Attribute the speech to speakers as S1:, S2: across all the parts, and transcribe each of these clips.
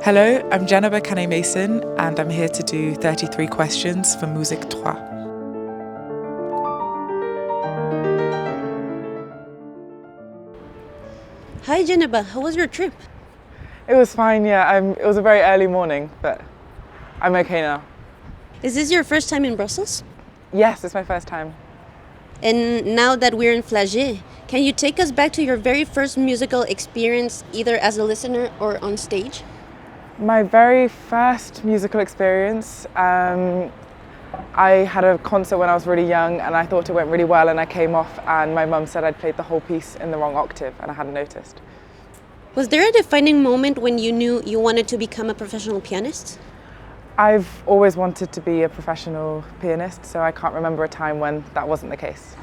S1: Hello, I'm Jeneba Kanneh-Mason and I'm here to do 33 questions for Musique 3.
S2: Hi Jeneba, how was your trip?
S1: It was fine, yeah. It was a very early morning, but I'm okay now.
S2: Is this your first time in Brussels?
S1: Yes, it's my first time.
S2: And now that we're in Flagey, can you take us back to your very first musical experience, either as a listener or on stage?
S1: My very first musical experience, I had a concert when I was really young and I thought it went really well, and I came off and my mum said I'd played the whole piece in the wrong octave and I hadn't noticed.
S2: Was there a defining moment when you knew you wanted to become a professional pianist?
S1: I've always wanted to be a professional pianist, so I can't remember a time when that wasn't the case.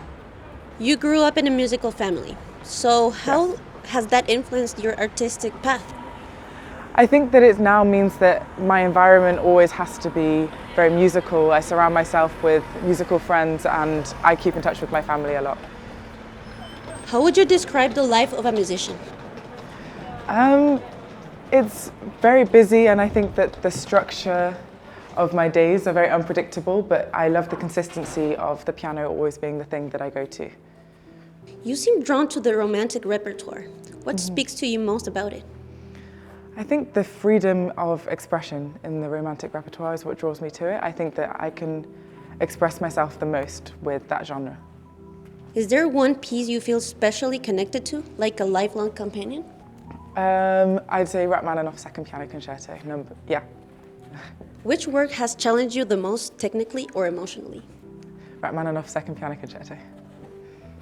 S2: You grew up in a musical family, so how
S1: Yes.
S2: has that influenced your artistic path?
S1: I think that it now means that my environment always has to be very musical. I surround myself with musical friends and I keep in touch with my family a lot.
S2: How would you describe the life of a musician?
S1: It's very busy, and I think that the structure of my days are very unpredictable, but I love the consistency of the piano always being the thing that I go to.
S2: You seem drawn to the romantic repertoire. What speaks to you most about it?
S1: I think the freedom of expression in the romantic repertoire is what draws me to it. I think that I can express myself the most with that genre.
S2: Is there one piece you feel specially connected to, like a lifelong companion?
S1: I'd say Rachmaninoff's Second Piano Concerto. Yeah.
S2: Which work has challenged you the most technically or emotionally?
S1: Rachmaninoff's Second Piano Concerto.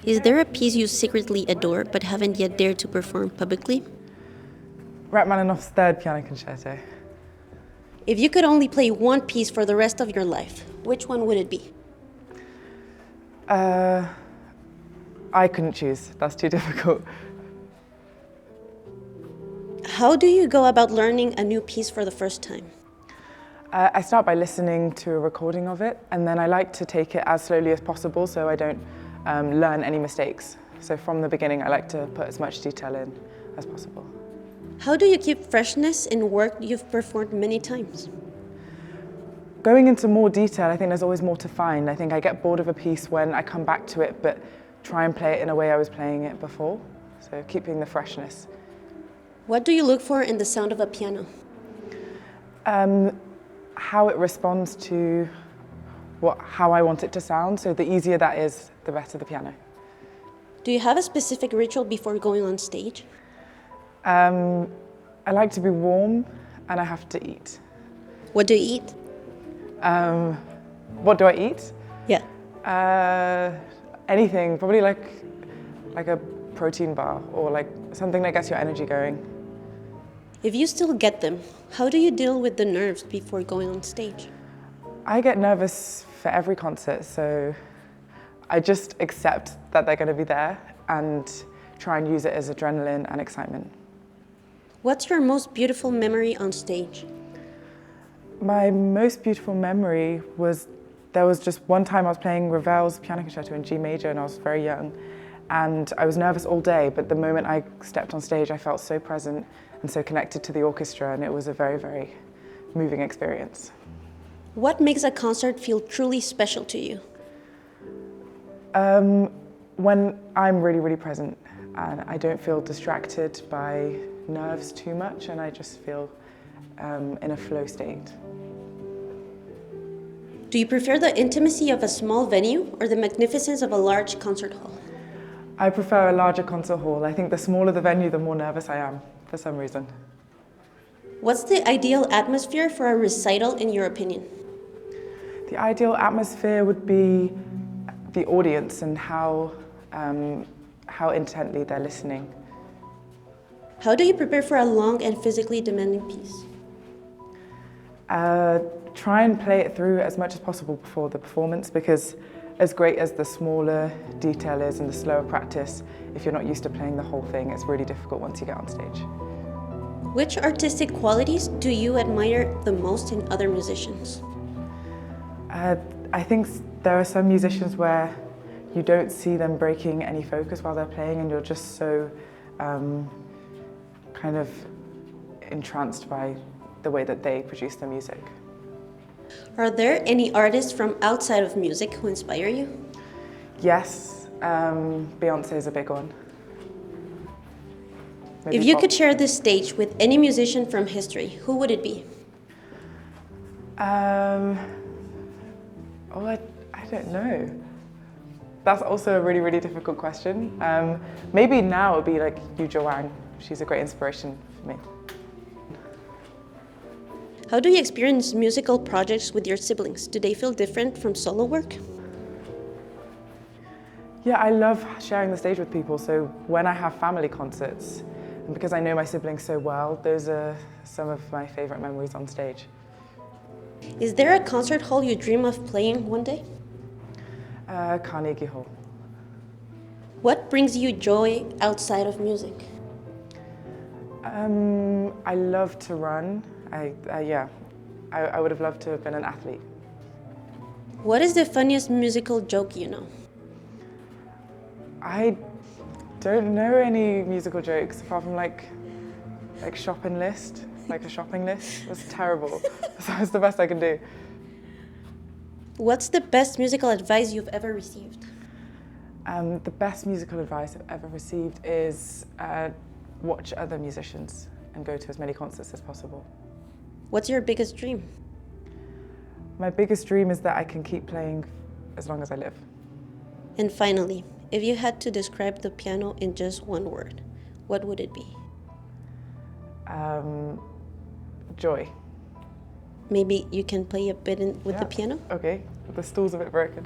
S2: Is there a piece you secretly adore but haven't yet dared to perform publicly?
S1: Rachmaninoff's Third Piano Concerto.
S2: If you could only play one piece for the rest of your life, which one would it be?
S1: I couldn't choose. That's too difficult.
S2: How do you go about learning a new piece for the first time?
S1: I start by listening to a recording of it, and then I like to take it as slowly as possible so I don't learn any mistakes. So from the beginning, I like to put as much detail in as possible.
S2: How do you keep freshness in work you've performed many times?
S1: Going into more detail, I think there's always more to find. I think I get bored of a piece when I come back to it, but try and play it in a way I was playing it before. So keeping the freshness.
S2: What do you look for in the sound of a piano?
S1: How it responds to how I want it to sound. So the easier that is, the better the piano.
S2: Do you have a specific ritual before going on stage?
S1: I like to be warm and I have to eat.
S2: What do you eat?
S1: What do I eat?
S2: Yeah.
S1: Anything, probably like a protein bar or like something that gets your energy going.
S2: If you still get them, how do you deal with the nerves before going on stage?
S1: I get nervous for every concert, so I just accept that they're going to be there and try and use it as adrenaline and excitement.
S2: What's your most beautiful memory on stage?
S1: My most beautiful memory was there was just one time I was playing Ravel's Piano Concerto in G major and I was very young, and I was nervous all day, but the moment I stepped on stage I felt so present and so connected to the orchestra, and it was a very, very moving experience.
S2: What makes a concert feel truly special to you?
S1: When I'm really, really present and I don't feel distracted by nerves too much, and I just feel in a flow state.
S2: Do you prefer the intimacy of a small venue or the magnificence of a large concert hall?
S1: I prefer a larger concert hall. I think the smaller the venue, the more nervous I am, for some reason.
S2: What's the ideal atmosphere for a recital in your opinion?
S1: The ideal atmosphere would be the audience and how intently they're listening.
S2: How do you prepare for a long and physically demanding piece?
S1: Try and play it through as much as possible before the performance, because as great as the smaller detail is and the slower practice, if you're not used to playing the whole thing, it's really difficult once you get on stage.
S2: Which artistic qualities do you admire the most in other musicians?
S1: I think there are some musicians where you don't see them breaking any focus while they're playing, and you're just so kind of entranced by the way that they produce their music.
S2: Are there any artists from outside of music who inspire you?
S1: Yes, Beyonce is a big one. Maybe
S2: If you
S1: pop.
S2: could share this stage with any musician from history, who would it be?
S1: I don't know. That's also a really, really difficult question. Maybe now it would be like Yu Wang. She's a great inspiration for me.
S2: How do you experience musical projects with your siblings? Do they feel different from solo work?
S1: Yeah, I love sharing the stage with people. So when I have family concerts, and because I know my siblings so well, those are some of my favorite memories on stage.
S2: Is there a concert hall you dream of playing one day?
S1: Carnegie Hall.
S2: What brings you joy outside of music?
S1: I love to run. I would have loved to have been an athlete.
S2: What is the funniest musical joke you know?
S1: I don't know any musical jokes apart from like shopping list, like a shopping list. That's terrible. That's the best I can do.
S2: What's the best musical advice you've ever received?
S1: The best musical advice I've ever received is watch other musicians and go to as many concerts as possible.
S2: What's your biggest dream?
S1: My biggest dream is that I can keep playing as long as I live.
S2: And finally, if you had to describe the piano in just one word, what would it be?
S1: Joy.
S2: Maybe you can play a bit with the piano?
S1: Okay, the stool's a bit broken.